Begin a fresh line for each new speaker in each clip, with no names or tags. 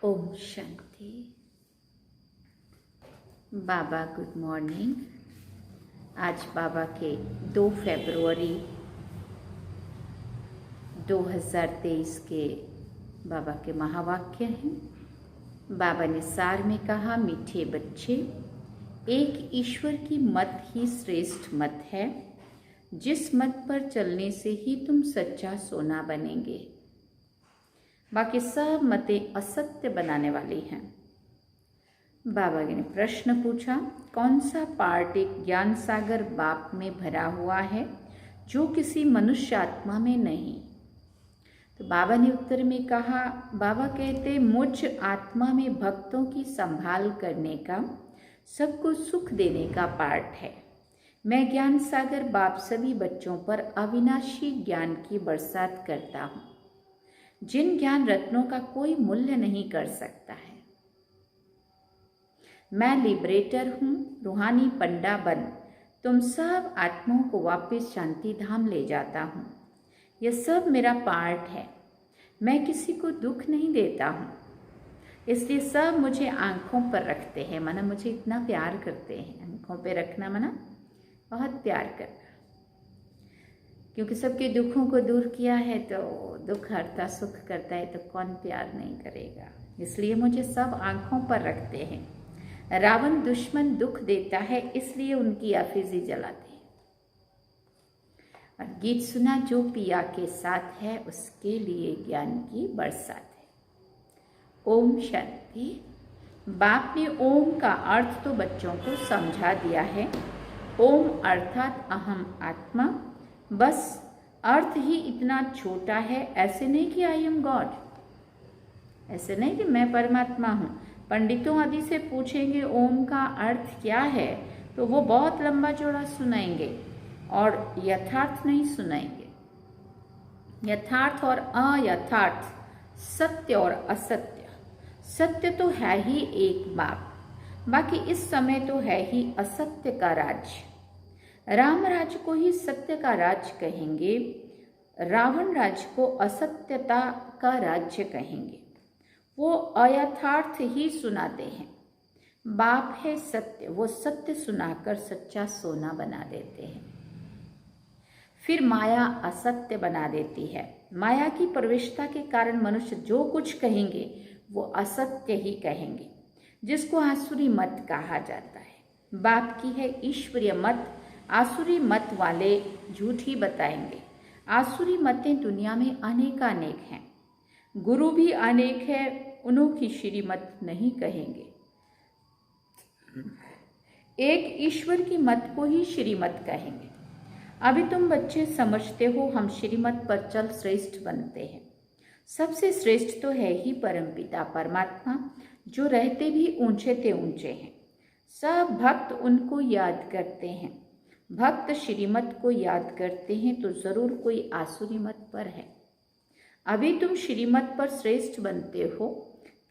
ओम शांति। बाबा good morning. आज बाबा के 2 फरवरी 2023 के बाबा के महावाक्य हैं। बाबा ने सार में कहा, मीठे बच्चे, एक ईश्वर की मत ही श्रेष्ठ मत है। जिस मत पर चलने से ही तुम सच्चा सोना बनेंगे। बाकी सब मतें असत्य बनाने वाली हैं। बाबा ने प्रश्न पूछा, कौन सा पार्ट एक ज्ञान सागर बाप में भरा हुआ है जो किसी मनुष्य आत्मा में नहीं? तो बाबा ने उत्तर में कहा, बाबा कहते, मुझ आत्मा में भक्तों की संभाल करने का, सबको सुख देने का पार्ट है। मैं ज्ञान सागर बाप सभी बच्चों पर अविनाशी ज्ञान की बरसात करता हूँ, जिन ज्ञान रत्नों का कोई मूल्य नहीं कर सकता है। मैं लिबरेटर हूँ, रूहानी पंडा बन तुम सब आत्माओं को वापस शांति धाम ले जाता हूँ। यह सब मेरा पार्ट है। मैं किसी को दुख नहीं देता हूँ, इसलिए सब मुझे आंखों पर रखते हैं, माना मुझे इतना प्यार करते हैं। आंखों पे रखना माना बहुत प्यार करना, क्योंकि सबके दुखों को दूर किया है तो दुख हरता सुख करता है, तो कौन प्यार नहीं करेगा। इसलिए मुझे सब आंखों पर रखते हैं। रावण दुश्मन दुख देता है, इसलिए उनकी आफिजी जलाते हैं। और गीत सुना, जो पिया के साथ है उसके लिए ज्ञान की बरसात है। ओम शांति। बाप ने ओम का अर्थ तो बच्चों को समझा दिया है। ओम अर्थात अहम आत्मा। बस अर्थ ही इतना छोटा है। ऐसे नहीं कि आई एम गॉड, ऐसे नहीं कि मैं परमात्मा हूँ। पंडितों आदि से पूछेंगे ओम का अर्थ क्या है, तो वो बहुत लंबा चौड़ा सुनाएंगे और यथार्थ नहीं सुनाएंगे। यथार्थ और अयथार्थ, सत्य और असत्य। सत्य तो है ही एक बाप, बाकी इस समय तो है ही असत्य का राज्य। राम राज्य को ही सत्य का राज्य कहेंगे, रावण राज्य को असत्यता का राज्य कहेंगे। वो अयथार्थ ही सुनाते हैं। बाप है सत्य, वो सत्य सुनाकर सच्चा सोना बना देते हैं। फिर माया असत्य बना देती है। माया की प्रविष्टता के कारण मनुष्य जो कुछ कहेंगे वो असत्य ही कहेंगे, जिसको आसुरी मत कहा जाता है। बाप की है ईश्वरीय मत, आसुरी मत वाले झूठी बताएंगे। आसुरी मतें दुनिया में अनेकानेक हैं, गुरु भी अनेक है, उन्हों श्रीमत नहीं कहेंगे। एक ईश्वर की मत को ही श्रीमत कहेंगे। अभी तुम बच्चे समझते हो हम श्रीमत पर चल श्रेष्ठ बनते हैं। सबसे श्रेष्ठ तो है ही परमपिता परमात्मा, जो रहते भी ऊंचे ते ऊंचे हैं। सब भक्त उनको याद करते हैं। भक्त श्रीमत को याद करते हैं तो जरूर कोई आसुरी मत पर है। अभी तुम श्रीमत पर श्रेष्ठ बनते हो,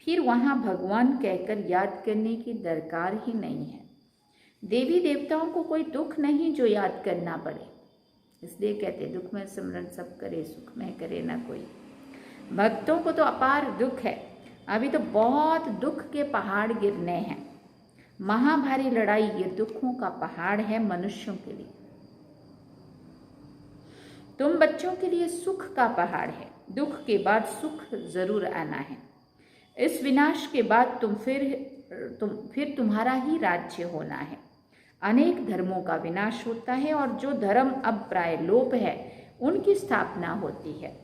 फिर वहाँ भगवान कहकर याद करने की दरकार ही नहीं है। देवी देवताओं को कोई दुख नहीं जो याद करना पड़े, इसलिए कहते दुख में सिमरन सब करे, सुख में करे ना कोई। भक्तों को तो अपार दुख है। अभी तो बहुत दुख के पहाड़ गिरने हैं। महाभारी लड़ाई ये दुखों का पहाड़ है मनुष्यों के लिए। तुम बच्चों के लिए सुख का पहाड़ है। दुख के बाद सुख जरूर आना है। इस विनाश के बाद फिर तुम्हारा ही राज्य होना है। अनेक धर्मों का विनाश होता है और जो धर्म अब प्राय लोप है उनकी स्थापना होती है।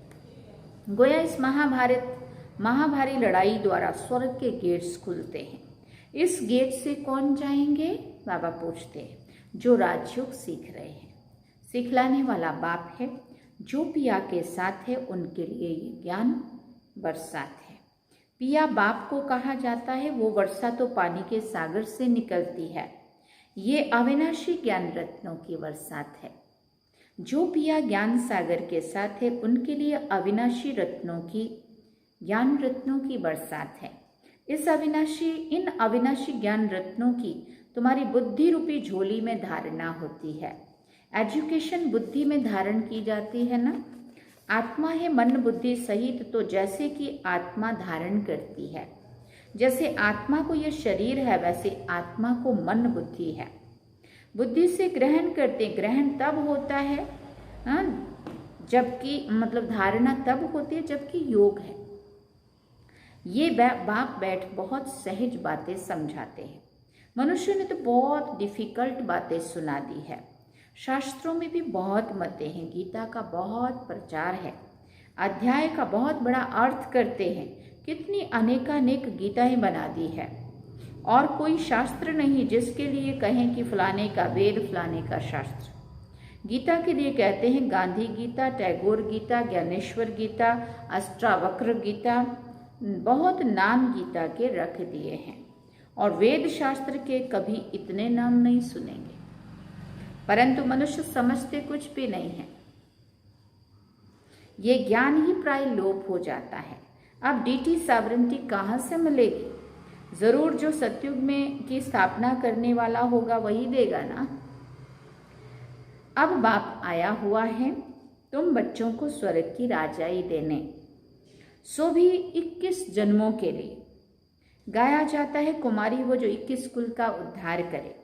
गोया इस महाभारी लड़ाई द्वारा स्वर्ग के गेट्स खुलते हैं। इस गेट से कौन जाएंगे? बाबा पूछते हैं, जो राजयोग सीख रहे हैं। सिखलाने वाला बाप है। जो पिया के साथ है उनके लिए ये ज्ञान बरसात है। पिया बाप को कहा जाता है। वो वर्षा तो पानी के सागर से निकलती है। ये अविनाशी ज्ञान रत्नों की बरसात है। जो पिया ज्ञान सागर के साथ है उनके लिए अविनाशी ज्ञान रत्नों की बरसात है। इन अविनाशी ज्ञान रत्नों की तुम्हारी बुद्धि रूपी झोली में धारणा होती है। एजुकेशन बुद्धि में धारण की जाती है ना। आत्मा है मन बुद्धि सहित, तो जैसे कि आत्मा धारण करती है जैसे आत्मा को यह शरीर है, वैसे आत्मा को मन बुद्धि है। बुद्धि से ग्रहण करते, ग्रहण तब होता है जबकि मतलब धारणा तब होती है जबकि योग है। ये बाप बैठ बहुत सहज बातें समझाते हैं। मनुष्य ने तो बहुत डिफिकल्ट बातें सुना दी है। शास्त्रों में भी बहुत मतें हैं, गीता का बहुत प्रचार है, अध्याय का बहुत बड़ा अर्थ करते हैं, कितनी अनेकानेक गीताएं बना दी है। और कोई शास्त्र नहीं जिसके लिए कहें कि फलाने का वेद, फलाने का शास्त्र। गीता के लिए कहते हैं गांधी गीता, टैगोर गीता, ज्ञानेश्वर गीता, अष्टावक्र गीता, बहुत नाम गीता के रख दिए हैं। और वेद शास्त्र के कभी इतने नाम नहीं सुनेंगे, परंतु मनुष्य समझते कुछ भी नहीं है। ये ज्ञान ही प्राय लोप हो जाता है। अब डीटी सॉवरेंटी कहाँ से मिलेगी? जरूर जो सतयुग में की स्थापना करने वाला होगा वही देगा ना। अब बाप आया हुआ है तुम बच्चों को स्वर्ग की राजाई देने, सो भी 21 जन्मों के लिए। गाया जाता है कुमारी वो जो 21 कुल का उद्धार करे।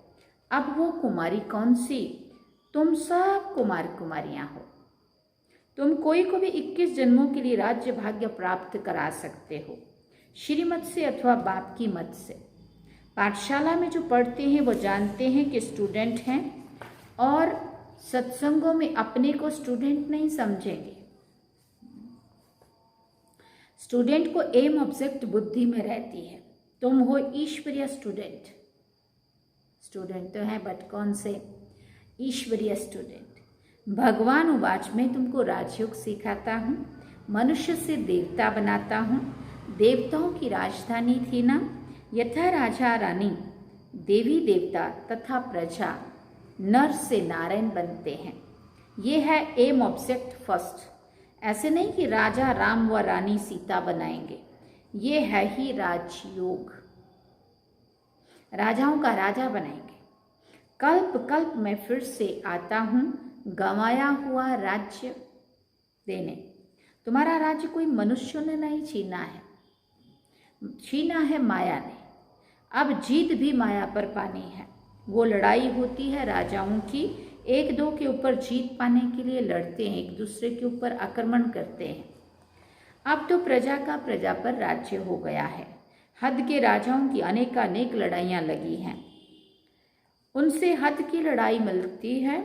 अब वो कुमारी कौन सी? तुम सब कुमार कुमारियां हो। तुम कोई को भी 21 जन्मों के लिए राज्य भाग्य प्राप्त करा सकते हो, श्रीमत से अथवा बाप की मत से। पाठशाला में जो पढ़ते हैं वो जानते हैं कि स्टूडेंट हैं, और सत्संगों में अपने को स्टूडेंट नहीं समझेंगे। स्टूडेंट को एम ऑब्जेक्ट बुद्धि में रहती है। तुम हो ईश्वरीय स्टूडेंट। स्टूडेंट तो है बट कौन से? ईश्वरीय स्टूडेंट। भगवान उवाच में तुमको राजयोग सिखाता हूँ, मनुष्य से देवता बनाता हूँ। देवताओं की राजधानी थी ना, यथा राजा रानी, देवी देवता तथा प्रजा, नर से नारायण बनते हैं। ये है एम ऑब्जेक्ट फर्स्ट। ऐसे नहीं कि राजा राम व रानी सीता बनाएंगे, ये है ही राजयोग। राजाओं का राजा बनाएंगे। कल्प कल्प में फिर से आता हूँ गंवाया हुआ राज्य देने। तुम्हारा राज्य कोई मनुष्यों ने नहीं छीना है, छीना है माया ने। अब जीत भी माया पर पानी है। वो लड़ाई होती है राजाओं की, एक दो के ऊपर जीत पाने के लिए लड़ते हैं, एक दूसरे के ऊपर आक्रमण करते हैं। अब तो प्रजा का प्रजा पर राज्य हो गया है। हद के राजाओं की अनेकानेक लड़ाइयाँ लगी हैं। उनसे हद की लड़ाई मिलती है,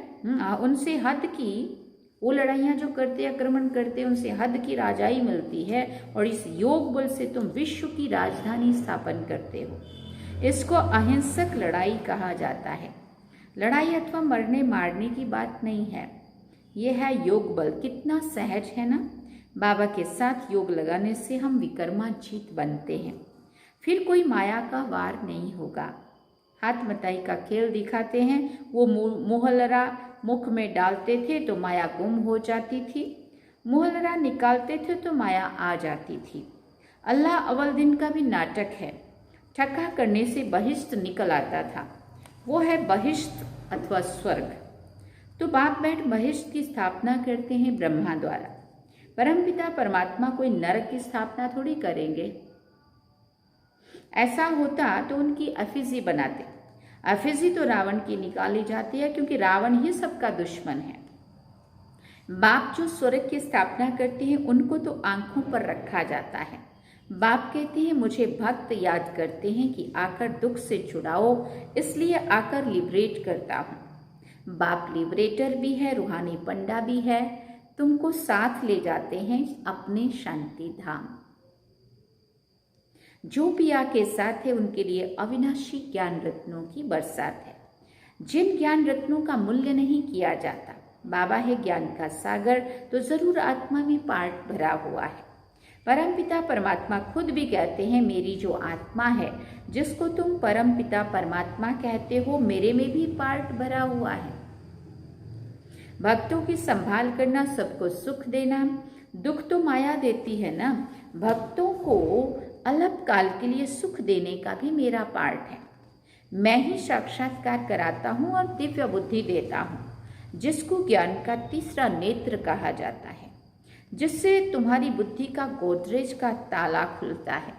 उनसे हद की वो लड़ाइयाँ जो करते आक्रमण करते, उनसे हद की राजाई मिलती है। और इस योग बल से तुम विश्व की राजधानी स्थापन करते हो। इसको अहिंसक लड़ाई कहा जाता है। लड़ाई अथवा मरने मारने की बात नहीं है, ये है योग बल। कितना सहज है ना। बाबा के साथ योग लगाने से हम विकर्मा जीत बनते हैं। फिर कोई माया का वार नहीं होगा। हाथ मताई का खेल दिखाते हैं। वो मोहलरा मुख में डालते थे तो माया गुम हो जाती थी, मोहलरा निकालते थे तो माया आ जाती थी। अल्लाह अव्वल दिन का भी नाटक है। ठक्का करने से बहिष्ठ निकल आता था, वो है बहिष्ठ अथवा स्वर्ग। तो बाप बैठ बहिष्ठ की स्थापना करते हैं ब्रह्मा द्वारा। परमपिता परमात्मा कोई नरक की स्थापना थोड़ी करेंगे। ऐसा होता तो उनकी अफिजी बनाते। अफिजी तो रावण की निकाली जाती है, क्योंकि रावण ही सबका दुश्मन है। बाप जो स्वर्ग की स्थापना करते हैं उनको तो आंखों पर रखा जाता है। बाप कहते हैं मुझे भक्त याद करते हैं कि आकर दुख से छुड़ाओ, इसलिए आकर लिबरेट करता हूँ। बाप लिबरेटर भी है, रूहानी पंडा भी है। तुमको साथ ले जाते हैं अपने शांति धाम। जो पिया के साथ है उनके लिए अविनाशी ज्ञान रत्नों की बरसात है। जिन ज्ञान रत्नों का मूल्य नहीं किया जाता, बाबा है ज्ञान का सागर, तो जरूर आत्मा में पार्ट भरा हुआ है। परमपिता परमात्मा खुद भी कहते हैं मेरी जो आत्मा है, जिसको तुम परमपिता परमात्मा कहते हो, मेरे में भी पार्ट भरा हुआ है। भक्तों की संभाल करना, सबको सुख देना। दुख तो माया देती है ना। भक्तों को अल्प काल के लिए सुख देने का भी मेरा पार्ट है। मैं ही साक्षात्कार कराता हूँ और दिव्य बुद्धि देता हूँ, जिसको ज्ञान का तीसरा नेत्र कहा जाता है, जिससे तुम्हारी बुद्धि का गोदरेज का ताला खुलता है।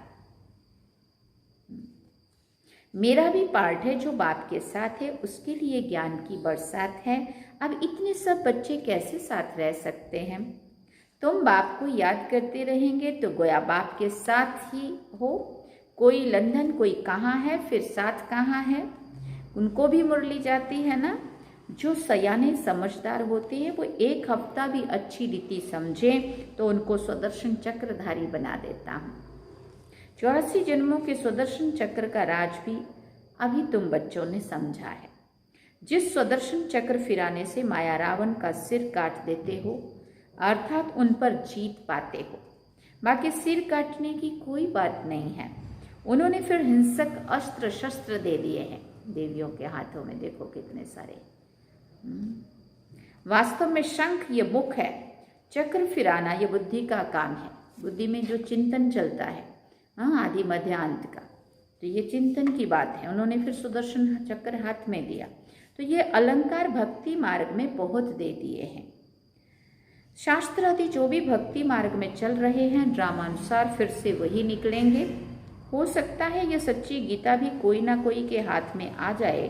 मेरा भी पार्ट है जो बाप के साथ है, उसके लिए ज्ञान की बरसात है। अब इतने सब बच्चे कैसे साथ रह सकते हैं? तुम बाप को याद करते रहेंगे तो गोया बाप के साथ ही हो। कोई लंदन, कोई कहाँ है, फिर साथ कहाँ है, उनको भी मुरली जाती है ना। जो सयाने समझदार होते हैं वो एक हफ्ता भी अच्छी रीति समझे तो उनको सुदर्शन चक्रधारी बना देता हूँ। 84 जन्मों के सुदर्शन चक्र का राज भी अभी तुम बच्चों ने समझा है। जिस सुदर्शन चक्र फिराने से माया रावण का सिर काट देते हो, अर्थात उन पर जीत पाते हो। बाकी सिर काटने की कोई बात नहीं है। उन्होंने फिर हिंसक अस्त्र शस्त्र दे दिए हैं देवियों के हाथों में, देखो कितने सारे। वास्तव में शंख ये मुख है, चक्र फिराना ये बुद्धि का काम है। बुद्धि में जो चिंतन चलता है, हाँ, आदि मध्य अंत का, तो ये चिंतन की बात है। उन्होंने फिर सुदर्शन चक्र हाथ में दिया, तो ये अलंकार भक्ति मार्ग में बहुत दे दिए हैं। शास्त्र आदि जो भी भक्ति मार्ग में चल रहे हैं, ड्रामानुसार फिर से वही निकलेंगे। हो सकता है ये सच्ची गीता भी कोई ना कोई के हाथ में आ जाए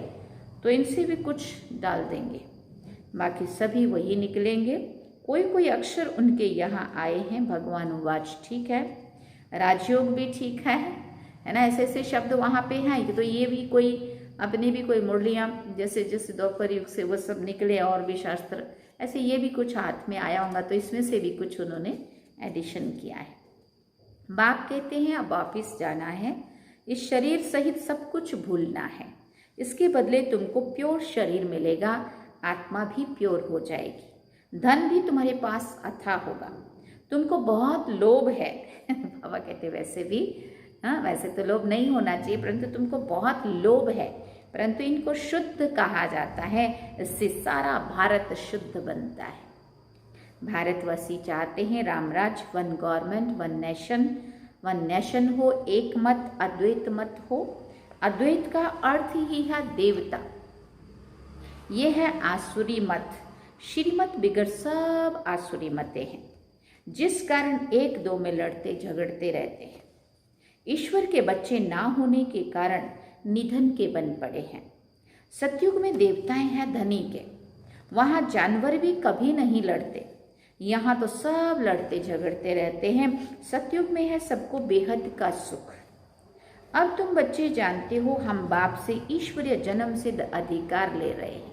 तो इनसे भी कुछ डाल देंगे, बाकी सभी वही निकलेंगे। कोई कोई अक्षर उनके यहाँ आए हैं। भगवान उवाच ठीक है, राजयोग भी ठीक है ना, ऐसे ऐसे शब्द वहाँ पे हैं। तो ये भी कोई अपने भी कोई मुरलियाँ जैसे जैसे द्वापर युग से वो सब निकले, और भी शास्त्र ऐसे ये भी कुछ हाथ में आया होगा, तो इसमें से भी कुछ उन्होंने एडिशन किया है। बाप कहते हैं अब वापिस जाना है, इस शरीर सहित सब कुछ भूलना है। इसके बदले तुमको प्योर शरीर मिलेगा, आत्मा भी प्योर हो जाएगी, धन भी तुम्हारे पास अथाह होगा। तुमको बहुत लोभ है बाबा कहते वैसे भी, हाँ, वैसे तो लोभ नहीं होना चाहिए, परंतु तुमको बहुत लोभ है, परंतु इनको शुद्ध कहा जाता है। इससे सारा भारत शुद्ध बनता है। भारतवासी चाहते हैं Ramraj, one government, one nation हो, एक मत, अद्वैत मत हो। अद्वैत का अर्थ ही है देवता। ये है आसुरी मत। श्रीमत बिगड़ सब आसुरी मतें हैं, जिस कारण एक दो में लड़ते झगड़ते रहते हैं। ईश्वर के बच्चे ना होने के कारण निधन के बन पड़े हैं। सतयुग में देवताएं हैं धनी के, वहाँ जानवर भी कभी नहीं लड़ते, यहाँ तो सब लड़ते झगड़ते रहते हैं। सतयुग में है सबको बेहद का सुख। अब तुम बच्चे जानते हो हम बाप से ईश्वरीय जन्म सिद्ध अधिकार ले रहे हैं।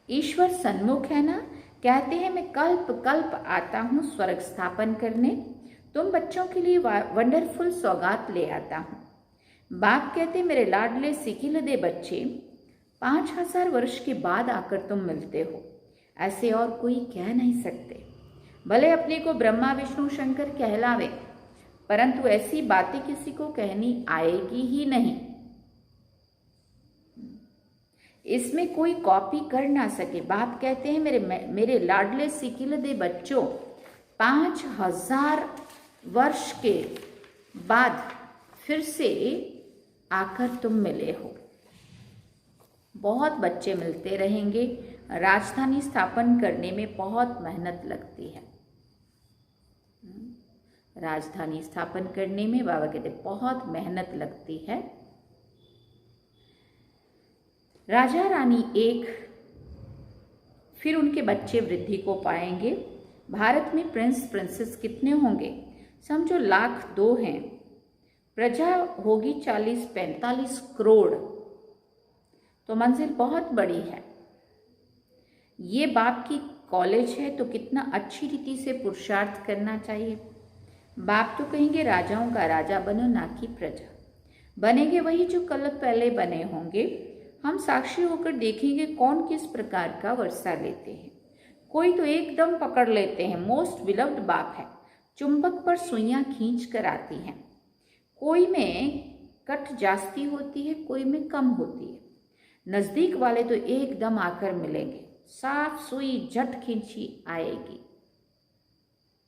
ईश्वर सन्मुख है ना, कहते हैं मैं कल्प कल्प आता हूँ स्वर्ग स्थापन करने, तुम बच्चों के लिए वंडरफुल सौगात ले आता हूँ। बाप कहते मेरे लाडले सिकिलदे बच्चे, 5000 वर्ष के बाद आकर तुम मिलते हो, ऐसे और कोई कह नहीं सकते। भले अपने को ब्रह्मा विष्णु शंकर कहलावे, परंतु ऐसी बातें किसी को कहनी आएगी ही नहीं। इसमें कोई कॉपी कर ना सके। बाप कहते हैं मेरे लाडले सिकिलदे बच्चों, 5000 वर्ष के बाद फिर से आकर तुम मिले हो। बहुत बच्चे मिलते रहेंगे। राजधानी स्थापन करने में बहुत मेहनत लगती है। राजधानी स्थापन करने में बाबा कहते बहुत मेहनत लगती है। राजा रानी एक, फिर उनके बच्चे वृद्धि को पाएंगे। भारत में प्रिंस प्रिंसेस कितने होंगे? समझो 1,02,000 हैं। प्रजा होगी 40-45 करोड़, तो मंजिल बहुत बड़ी है। ये बाप की कॉलेज है, तो कितना अच्छी रीति से पुरुषार्थ करना चाहिए। बाप तो कहेंगे राजाओं का राजा बनो, ना कि प्रजा। बनेंगे वही जो कल पहले बने होंगे। हम साक्षी होकर देखेंगे कौन किस प्रकार का वर्षा लेते हैं। कोई तो एकदम पकड़ लेते हैं, मोस्ट बिलव्ड बाप है, चुंबक पर सुइयां खींच कर आती हैं। कोई में कट जास्ती होती है, कोई में कम होती है। नज़दीक वाले तो एकदम आकर मिलेंगे, साफ सुई झट खींची आएगी।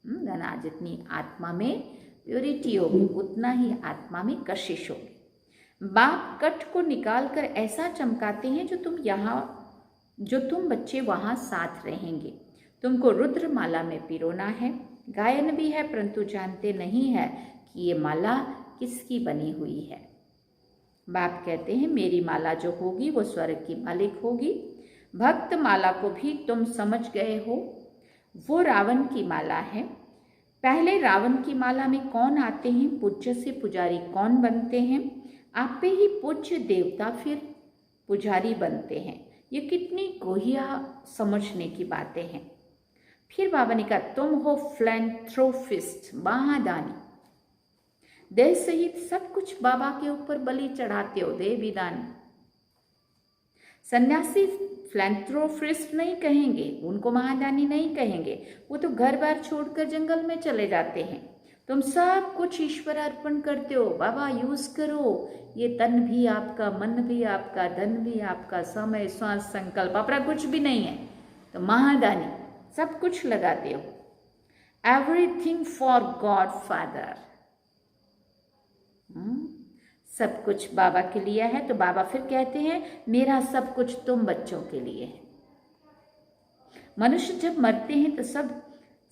ना जितनी आत्मा में प्योरिटी होगी उतना ही आत्मा में कशिश होगी। बाप कट को निकाल कर ऐसा चमकाते हैं जो तुम बच्चे वहाँ साथ रहेंगे। तुमको रुद्र माला में पिरोना है। गायन भी है, परंतु जानते नहीं है कि ये माला किसकी बनी हुई है। बाप कहते हैं मेरी माला जो होगी वो स्वर्ग की मालिक होगी। भक्त माला को भी तुम समझ गए हो, वो रावण की माला है। पहले रावण की माला में कौन आते हैं, पूज्य से पुजारी कौन बनते हैं? आप पे ही पूज्य देवता फिर पुजारी बनते हैं। ये कितनी गोहिया समझने की बातें हैं। फिर बाबा ने कहा तुम हो फिलैंथ्रोपिस्ट, महादानी। देह सहित सब कुछ बाबा के ऊपर बलि चढ़ाते हो, देह विदान। सन्यासी फिलैंथ्रोपिस्ट नहीं कहेंगे, उनको महादानी नहीं कहेंगे, वो तो घर बार छोड़कर जंगल में चले जाते हैं। तुम सब कुछ ईश्वर अर्पण करते हो, बाबा यूज करो, ये तन भी आपका, मन भी आपका, धन भी आपका, समय श्वास संकल्प अपना कुछ भी नहीं है, तो महादानी सब कुछ लगाते हो। एवरीथिंग फॉर गॉड फादर, सब कुछ बाबा के लिए है। तो बाबा फिर कहते हैं मेरा सब कुछ तुम बच्चों के लिए है। मनुष्य जब मरते हैं तो सब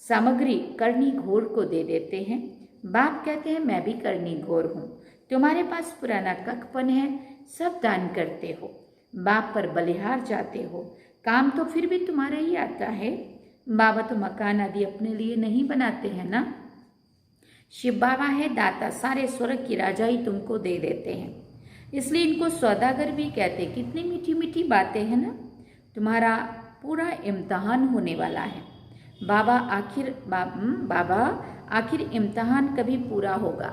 सामग्री करनी घोर को दे देते हैं। बाप कहते हैं मैं भी करनी घोर हूँ, तुम्हारे पास पुराना कखपन है, सब दान करते हो, बाप पर बलिहार जाते हो, काम तो फिर भी तुम्हारा ही आता है। बाबा तो मकान आदि अपने लिए नहीं बनाते हैं ना। शिव बाबा है दाता, सारे स्वर्ग की राजाई तुमको दे देते हैं, इसलिए इनको सौदागर भी कहते। कितनी मीठी मीठी बातें हैं ना। तुम्हारा पूरा इम्तहान होने वाला है। बाबा आखिर इम्तहान कभी पूरा होगा?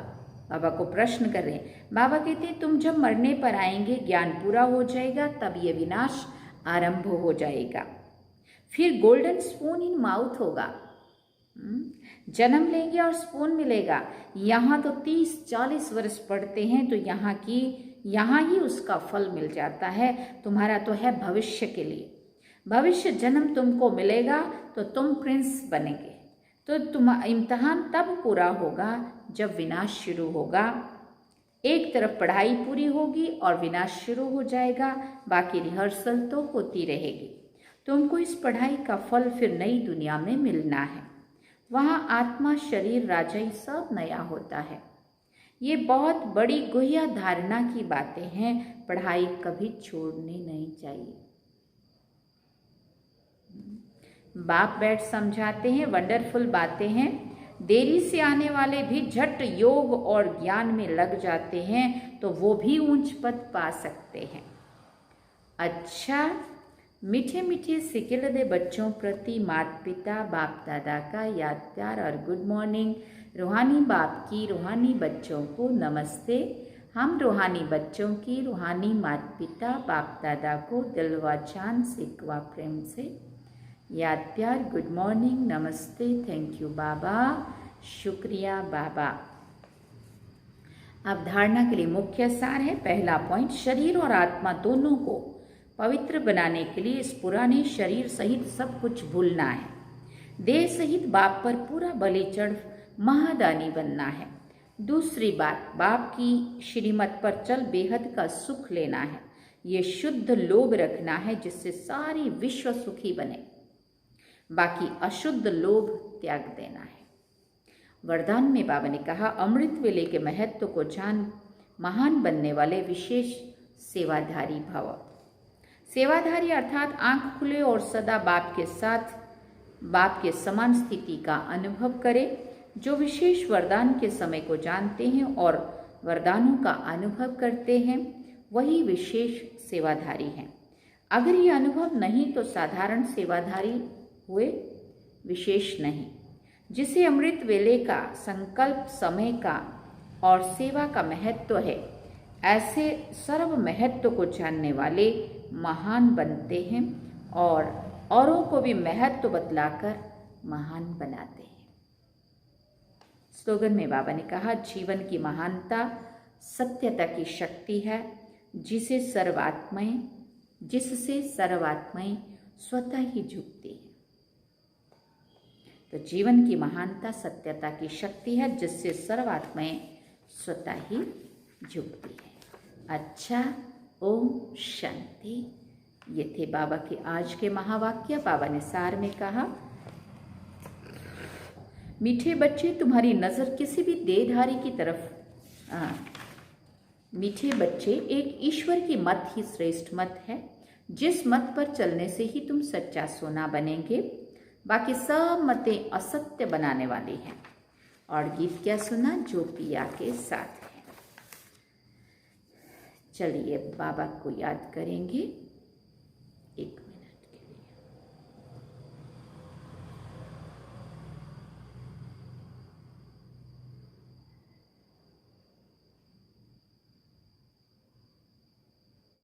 बाबा को प्रश्न कर रहे हैं। बाबा कहते हैं तुम जब मरने पर आएंगे, ज्ञान पूरा हो जाएगा, तब ये विनाश आरंभ हो जाएगा। फिर गोल्डन स्पून इन माउथ होगा, जन्म लेंगे और स्पून मिलेगा। यहाँ तो 30-40 वर्ष पढ़ते हैं तो यहाँ ही उसका फल मिल जाता है। तुम्हारा तो है भविष्य के लिए, भविष्य जन्म तुमको मिलेगा तो तुम प्रिंस बनेंगे। तो इम्तहान तब पूरा होगा जब विनाश शुरू होगा। एक तरफ पढ़ाई पूरी होगी और विनाश शुरू हो जाएगा, बाकी रिहर्सल तो होती रहेगी। तुमको इस पढ़ाई का फल फिर नई दुनिया में मिलना है। वहाँ आत्मा, शरीर, राजाई सब नया होता है। ये बहुत बड़ी गुह्य धारणा की बातें हैं, पढ़ाई कभी छोड़नी नहीं चाहिए। बाप बैठ समझाते हैं, वंडरफुल बातें हैं। देरी से आने वाले भी झट योग और ज्ञान में लग जाते हैं तो वो भी ऊंच पद पा सकते हैं। अच्छा, मीठे मीठे सिकिलदे बच्चों प्रति माता पिता बाप दादा का याद प्यार और गुड मॉर्निंग। रूहानी बाप की रूहानी बच्चों को नमस्ते। हम रूहानी बच्चों की रूहानी माता पिता बाप दादा को दिल व जान से व प्रेम से याद प्यार, गुड मॉर्निंग, नमस्ते, थैंक यू बाबा, शुक्रिया बाबा। अब धारणा के लिए मुख्य सार है। पहला पॉइंट, शरीर और आत्मा दोनों को पवित्र बनाने के लिए इस पुराने शरीर सहित सब कुछ भूलना है। देह सहित बाप पर पूरा बलि चढ़ महादानी बनना है। दूसरी बात, बाप की श्रीमत पर चल बेहद का सुख लेना है। ये शुद्ध लोभ रखना है जिससे सारी विश्व सुखी बने। बाकी अशुद्ध लोभ त्याग देना है। वरदान में बाबा ने कहा अमृत वेले के महत्व को जान महान बनने वाले विशेष सेवाधारी भव। सेवाधारी अर्थात आंख खुले और सदा बाप के साथ बाप के समान स्थिति का अनुभव करें। जो विशेष वरदान के समय को जानते हैं और वरदानों का अनुभव करते हैं वही विशेष सेवाधारी हैं। अगर ये अनुभव नहीं तो साधारण सेवाधारी हुए, विशेष नहीं। जिसे अमृत वेले का संकल्प, समय का और सेवा का महत्व है, ऐसे सर्व महत्व को जानने वाले महान बनते हैं और औरों को भी महत्व बतलाकर महान बनाते हैं। स्लोगन में बाबा ने कहा जीवन की महानता सत्यता की शक्ति है जिससे सर्वात्माएं स्वतः ही झुकती है। तो जीवन की महानता सत्यता की शक्ति है जिससे सर्वात्माएं स्वतः ही झुकती है। अच्छा, ओम शांति। ये थे बाबा के आज के महावाक्य। बाबा ने सार में कहा मीठे बच्चे, तुम्हारी नज़र किसी भी देहधारी की तरफ मीठे बच्चे, एक ईश्वर की मत ही श्रेष्ठ मत है। जिस मत पर चलने से ही तुम सच्चा सोना बनेंगे, बाकी सब मतें असत्य बनाने वाली हैं। और गीत क्या सुना? जो पिया के साथ है। चलिए बाबा को याद करेंगे।